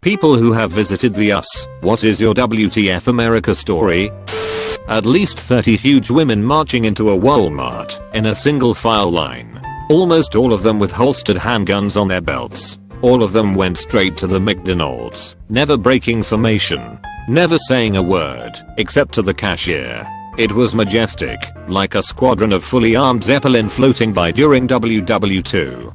People who have visited the US, what is your WTF America story? At least 30 huge women marching into a Walmart in a single file line. Almost all of them with holstered handguns on their belts. All of them went straight to the McDonald's, never breaking formation, never saying a word, except to the cashier. It was majestic, like a squadron of fully armed Zeppelin floating by during WW2.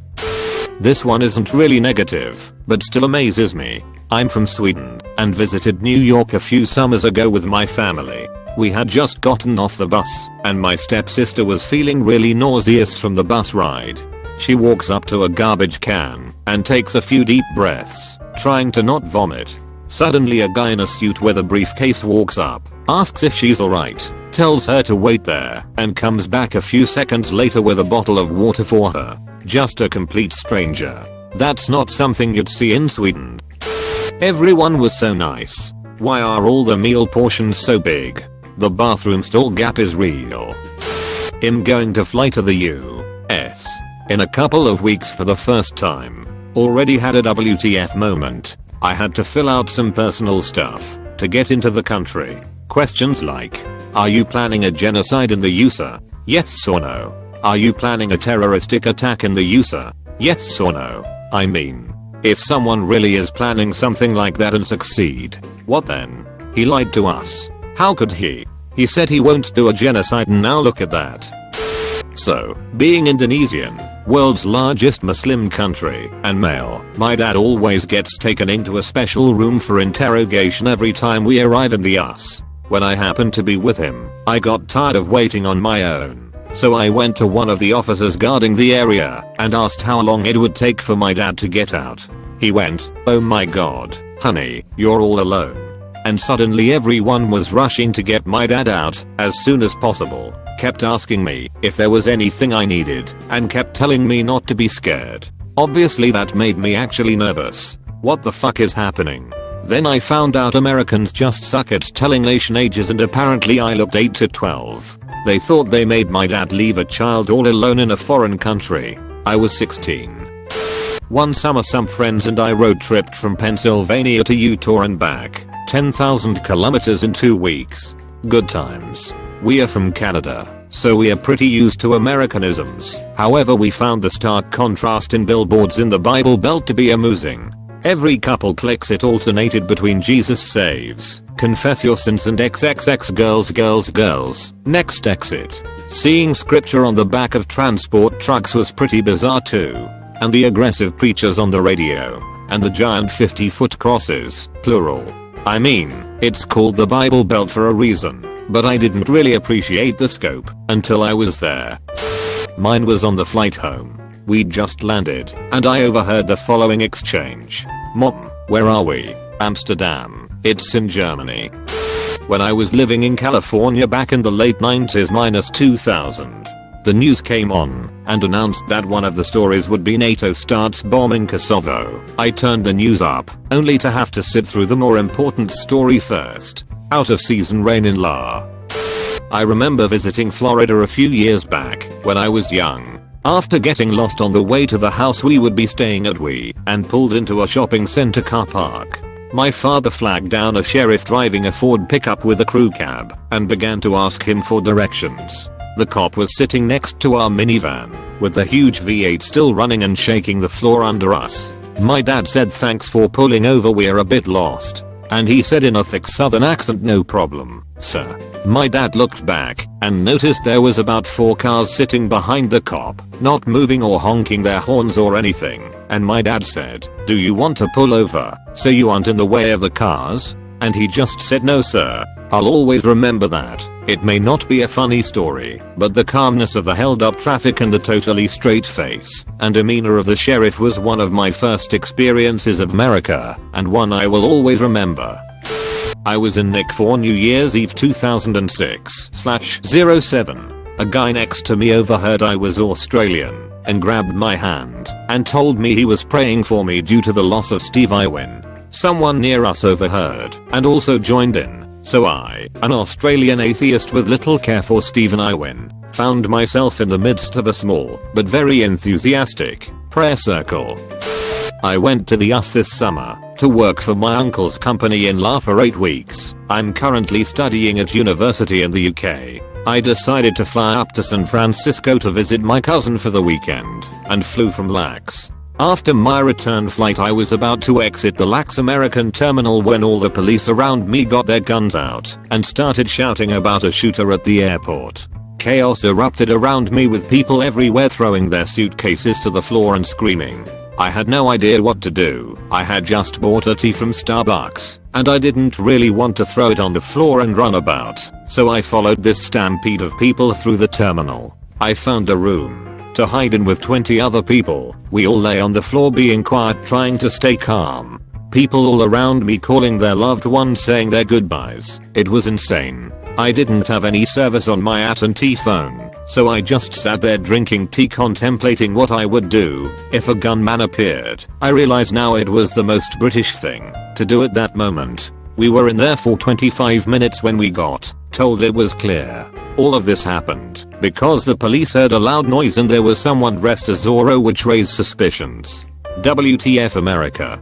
This one isn't really negative, but still amazes me. I'm from Sweden, and visited New York a few summers ago with my family. We had just gotten off the bus, and my stepsister was feeling really nauseous from the bus ride. She walks up to a garbage can, and takes a few deep breaths, trying to not vomit. Suddenly a guy in a suit with a briefcase walks up, asks if she's alright, tells her to wait there, and comes back a few seconds later with a bottle of water for her. Just a complete stranger. That's not something you'd see in Sweden. Everyone was so nice. Why are all the meal portions so big? The bathroom stall gap is real. I'm going to fly to the US in a couple of weeks for the first time. Already had a WTF moment. I had to fill out some personal stuff to get into the country. Questions like, are you planning a genocide in the USA? Yes or no? Are you planning a terroristic attack in the USA? Yes or no? I mean, if someone really is planning something like that and succeed, what then? He lied to us. How could he? He said he won't do a genocide and now look at that. So, being Indonesian, world's largest Muslim country, and male, my dad always gets taken into a special room for interrogation every time we arrive in the US. When I happened to be with him, I got tired of waiting on my own. So I went to one of the officers guarding the area and asked how long it would take for my dad to get out. He went, "Oh my god, honey, you're all alone." And suddenly everyone was rushing to get my dad out as soon as possible, kept asking me if there was anything I needed, and kept telling me not to be scared. Obviously that made me actually nervous. What the fuck is happening? Then I found out Americans just suck at telling nation ages, and apparently I looked 8 to 12. They thought they made my dad leave a child all alone in a foreign country. I was 16. One summer some friends and I road tripped from Pennsylvania to Utah and back. 10,000 kilometers in 2 weeks. Good times. We are from Canada, so we are pretty used to Americanisms. However, we found the stark contrast in billboards in the Bible Belt to be amusing. Every couple clicks it alternated between Jesus saves, confess your sins, and XXX girls girls girls, next exit. Seeing scripture on the back of transport trucks was pretty bizarre too. And the aggressive preachers on the radio. And the giant 50-foot crosses, plural. I mean, it's called the Bible Belt for a reason, but I didn't really appreciate the scope until I was there. Mine was on the flight home. We'd just landed, and I overheard the following exchange. "Mom, where are we?" "Amsterdam. It's in Germany." When I was living in California back in the late 90s minus 2000, the news came on and announced that one of the stories would be NATO starts bombing Kosovo. I turned the news up, only to have to sit through the more important story first. Out of season rain in La. I remember visiting Florida a few years back when I was young. After getting lost on the way to the house we would be staying at, and pulled into a shopping center car park. My father flagged down a sheriff driving a Ford pickup with a crew cab and began to ask him for directions. The cop was sitting next to our minivan, with the huge V8 still running and shaking the floor under us. My dad said, "Thanks for pulling over, we're a bit lost." And he said in a thick southern accent, "No problem, sir." My dad looked back and noticed there was about 4 cars sitting behind the cop, not moving or honking their horns or anything. And my dad said, "Do you want to pull over so you aren't in the way of the cars?" And he just said, "No sir." I'll always remember that. It may not be a funny story, but the calmness of the held up traffic and the totally straight face and demeanor of the sheriff was one of my first experiences of America, and one I will always remember. I was in Nick for New Year's Eve 2006/07. A guy next to me overheard I was Australian and grabbed my hand and told me he was praying for me due to the loss of Steve Irwin. Someone near us overheard and also joined in. So I, an Australian atheist with little care for Stephen Irwin, found myself in the midst of a small, but very enthusiastic, prayer circle. I went to the US this summer to work for my uncle's company in La for 8 weeks. I'm currently studying at university in the UK. I decided to fly up to San Francisco to visit my cousin for the weekend and flew from LAX. After my return flight I was about to exit the LAX American terminal when all the police around me got their guns out and started shouting about a shooter at the airport. Chaos erupted around me with people everywhere throwing their suitcases to the floor and screaming. I had no idea what to do. I had just bought a tea from Starbucks and I didn't really want to throw it on the floor and run about, so I followed this stampede of people through the terminal. I found a room to hide in with 20 other people. We all lay on the floor being quiet, trying to stay calm. People all around me calling their loved ones, saying their goodbyes. It was insane. I didn't have any service on my AT&T phone, so I just sat there drinking tea contemplating what I would do if a gunman appeared. I realize now it was the most British thing to do at that moment. We were in there for 25 minutes when we got told it was clear. All of this happened because the police heard a loud noise and there was someone dressed as Zorro, which raised suspicions. WTF America.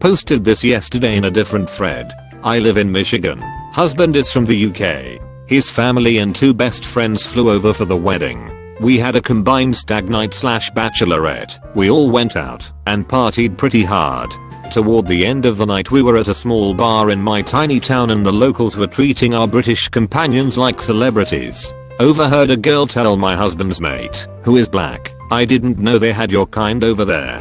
Posted this yesterday in a different thread. I live in Michigan. Husband is from the UK. His family and 2 best friends flew over for the wedding. We had a combined stag night / bachelorette. We all went out and partied pretty hard. Toward the end of the night we were at a small bar in my tiny town and the locals were treating our British companions like celebrities. Overheard a girl tell my husband's mate, who is black, "I didn't know they had your kind over there."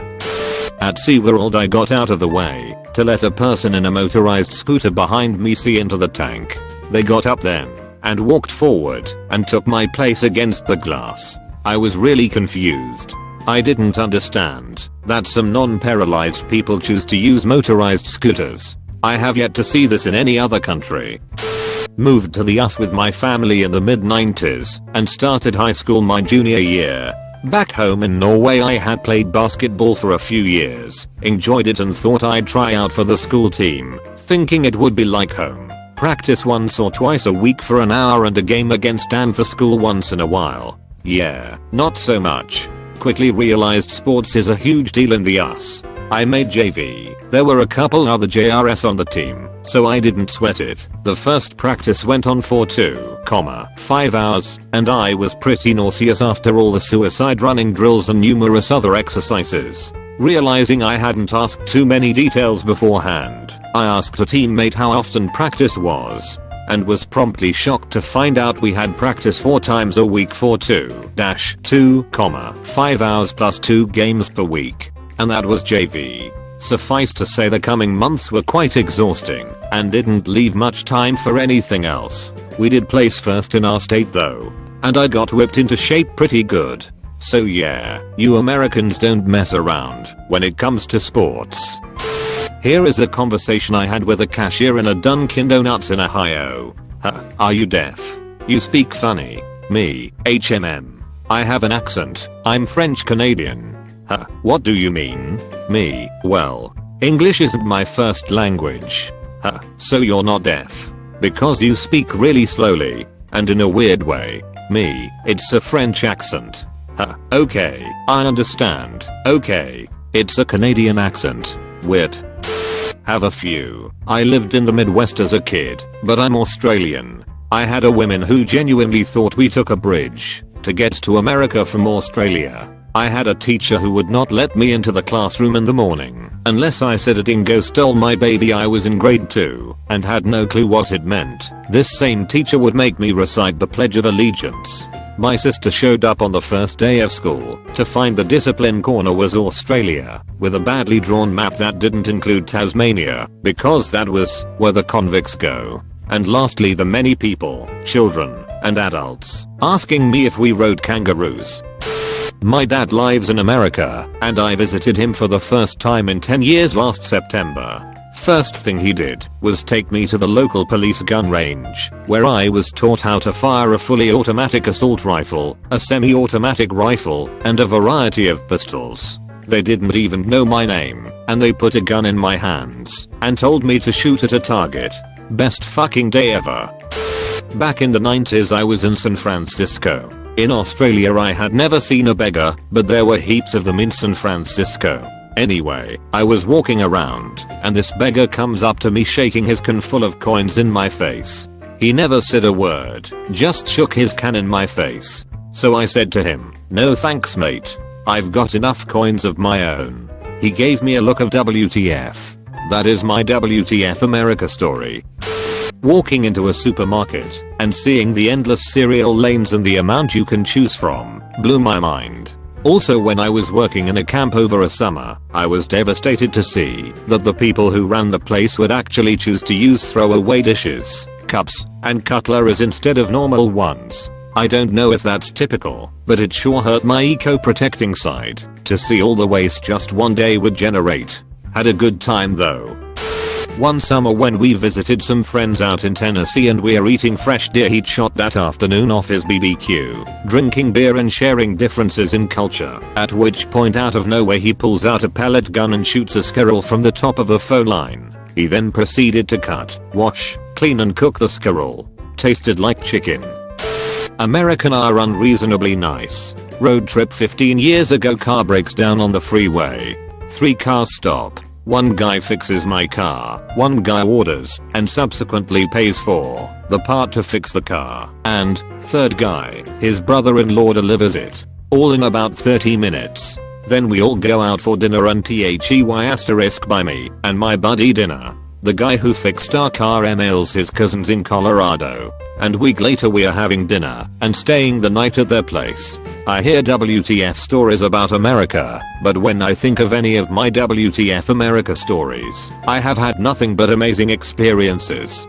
At SeaWorld I got out of the way to let a person in a motorized scooter behind me see into the tank. They got up then and walked forward and took my place against the glass. I was really confused. I didn't understand that some non-paralyzed people choose to use motorized scooters. I have yet to see this in any other country. Moved to the US with my family in the mid-90s and started high school my junior year. Back home in Norway I had played basketball for a few years, enjoyed it and thought I'd try out for the school team, thinking it would be like home. Practice once or twice a week for an hour and a game against Dan for school once in a while. Yeah, not so much. Quickly realized sports is a huge deal in the US. I made JV. There were a couple other JRS on the team, so I didn't sweat it. The first practice went on for 2,5 hours, and I was pretty nauseous after all the suicide running drills and numerous other exercises. Realizing I hadn't asked too many details beforehand, I asked a teammate how often practice was, and was promptly shocked to find out we had practice 4 times a week for 2-2,5 hours plus 2 games per week. And that was JV. Suffice to say the coming months were quite exhausting and didn't leave much time for anything else. We did place first in our state though, and I got whipped into shape pretty good. So yeah, you Americans don't mess around when it comes to sports. Here is a conversation I had with a cashier in a Dunkin' Donuts in Ohio. Are you deaf? You speak funny. Me, HMM. I have an accent. I'm French Canadian. What do you mean? Me, well, English isn't my first language. So you're not deaf. Because you speak really slowly, and in a weird way. Me, it's a French accent. Okay, I understand. Okay, it's a Canadian accent. Weird. Have a few. I lived in the Midwest as a kid, but I'm Australian. I had a woman who genuinely thought we took a bridge to get to America from Australia. I had a teacher who would not let me into the classroom in the morning unless I said a dingo stole my baby. I was in grade 2 and had no clue what it meant. This same teacher would make me recite the Pledge of Allegiance. My sister showed up on the first day of school to find the discipline corner was Australia, with a badly drawn map that didn't include Tasmania, because that was where the convicts go. And lastly, the many people, children and adults, asking me if we rode kangaroos. My dad lives in America, and I visited him for the first time in 10 years last September. First thing he did was take me to the local police gun range, where I was taught how to fire a fully automatic assault rifle, a semi-automatic rifle, and a variety of pistols. They didn't even know my name, and they put a gun in my hands and told me to shoot at a target. Best fucking day ever. Back in the 90s I was in San Francisco. In Australia I had never seen a beggar, but there were heaps of them in San Francisco. Anyway, I was walking around and this beggar comes up to me shaking his can full of coins in my face. He never said a word, just shook his can in my face. So I said to him, "No thanks mate. I've got enough coins of my own." He gave me a look of WTF. That is my WTF America story. Walking into a supermarket and seeing the endless cereal lanes and the amount you can choose from blew my mind. Also, when I was working in a camp over a summer, I was devastated to see that the people who ran the place would actually choose to use throwaway dishes, cups, and cutleries instead of normal ones. I don't know if that's typical, but it sure hurt my eco-protecting side to see all the waste just one day would generate. Had a good time though. One summer when we visited some friends out in Tennessee and we're eating fresh deer he'd shot that afternoon off his BBQ, drinking beer and sharing differences in culture, at which point out of nowhere he pulls out a pellet gun and shoots a squirrel from the top of a phone line. He then proceeded to cut, wash, clean and cook the squirrel. Tasted like chicken. American are unreasonably nice. Road trip 15 years ago, car breaks down on the freeway. 3 cars stop. One guy fixes my car, one guy orders and subsequently pays for the part to fix the car, and third guy, his brother-in-law delivers it. All in about 30 minutes. Then we all go out for dinner and buy me and my buddy dinner. The guy who fixed our car emails his cousins in Colorado, and week later we are having dinner and staying the night at their place. I hear WTF stories about America, but when I think of any of my WTF America stories, I have had nothing but amazing experiences.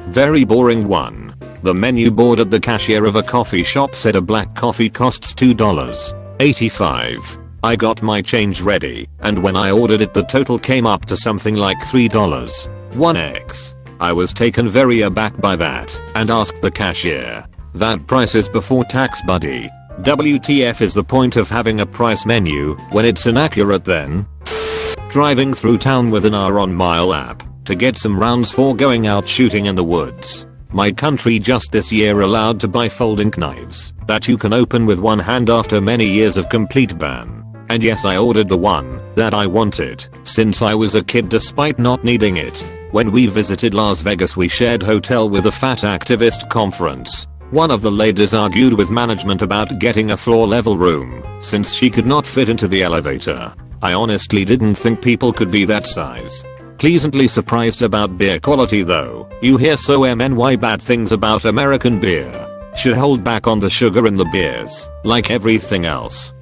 Very boring one. The menu board at the cashier of a coffee shop said a black coffee costs $2.85. I got my change ready, and when I ordered it the total came up to something like $3.1x. I was taken very aback by that and asked the cashier, "That price is before tax, buddy. WTF is the point of having a price menu when it's inaccurate then?" Driving through town with an Aron Mile app to get some rounds for going out shooting in the woods. My country just this year allowed to buy folding knives that you can open with one hand after many years of complete ban. And yes, I ordered the one that I wanted since I was a kid despite not needing it. When we visited Las Vegas we shared hotel with a fat activist conference. One of the ladies argued with management about getting a floor level room since she could not fit into the elevator. I honestly didn't think people could be that size. Pleasantly surprised about beer quality though. You hear so many bad things about American beer. Should hold back on the sugar in the beers, like everything else.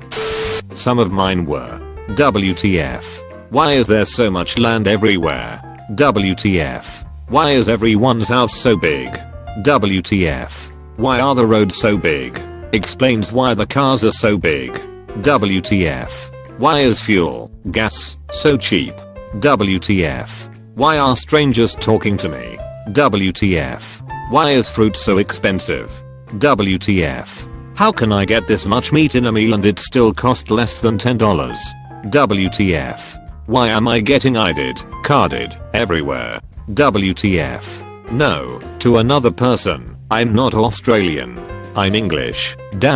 Some of mine were, WTF. Why is there so much land everywhere? WTF. Why is everyone's house so big? WTF. Why are the roads so big? Explains why the cars are so big. WTF. Why is fuel, gas, so cheap? WTF. Why are strangers talking to me? WTF. Why is fruit so expensive? WTF. How can I get this much meat in a meal and it still cost less than $10? WTF. Why am I getting ID'd, carded, everywhere? WTF. No, to another person, I'm not Australian. I'm English, damn